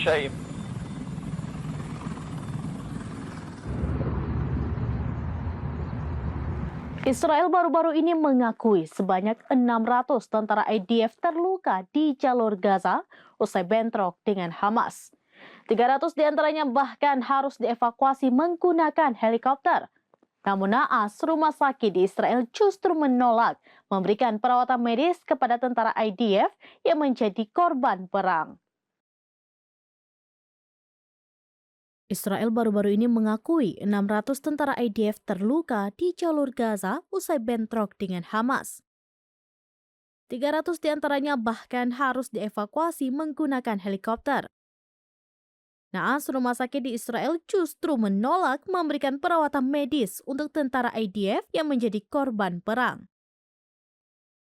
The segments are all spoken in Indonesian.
شيء. Israel baru-baru ini mengakui sebanyak 600 tentara IDF terluka di jalur Gaza usai bentrok dengan Hamas. 300 diantaranya bahkan harus dievakuasi menggunakan helikopter. Namun naas rumah sakit di Israel justru menolak memberikan perawatan medis kepada tentara IDF yang menjadi korban perang. Israel baru-baru ini mengakui 600 tentara IDF terluka di jalur Gaza usai bentrok dengan Hamas. 300 diantaranya bahkan harus dievakuasi menggunakan helikopter. Naas rumah sakit di Israel justru menolak memberikan perawatan medis untuk tentara IDF yang menjadi korban perang.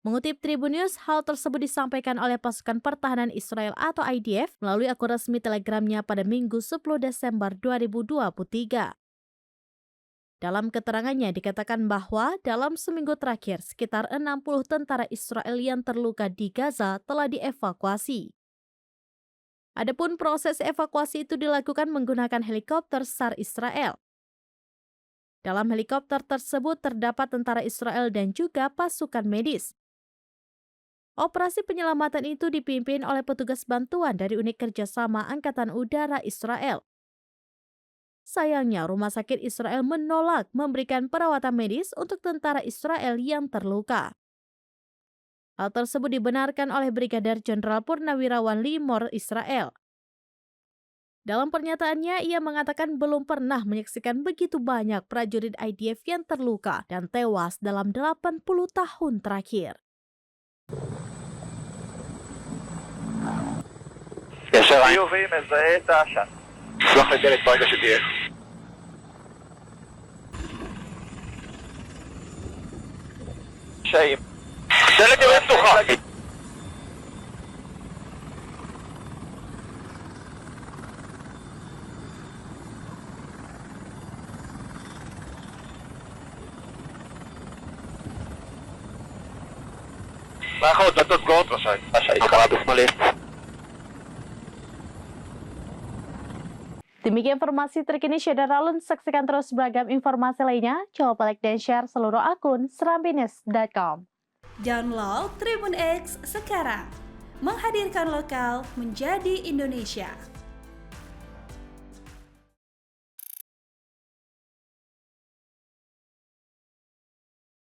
Mengutip Tribun News, hal tersebut disampaikan oleh pasukan pertahanan Israel atau IDF melalui akun resmi Telegramnya pada Minggu 10 Desember 2023. Dalam keterangannya dikatakan bahwa dalam seminggu terakhir sekitar 60 tentara Israel yang terluka di Gaza telah dievakuasi. Adapun proses evakuasi itu dilakukan menggunakan helikopter SAR Israel. Dalam helikopter tersebut terdapat tentara Israel dan juga pasukan medis. Operasi penyelamatan itu dipimpin oleh petugas bantuan dari unit kerjasama Angkatan Udara Israel. Sayangnya, rumah sakit Israel menolak memberikan perawatan medis untuk tentara Israel yang terluka. Hal tersebut dibenarkan oleh Brigadir Jenderal Purnawirawan Limor Israel. Dalam pernyataannya, ia mengatakan belum pernah menyaksikan begitu banyak prajurit IDF yang terluka dan tewas dalam 80 tahun terakhir. חיובי, מזהה את העשן. שלח לדלת ברגע שתהיה. شيء. דלת יורד פתוחה. מאחור, דלתות סגורות רשאי. הכרה בשמאלי. Demikian informasi terkini Syederalun. Saksikan terus beragam informasi lainnya. Coba like dan share seluruh akun serambinews.com. Download Tribun X sekarang. Menghadirkan lokal menjadi Indonesia.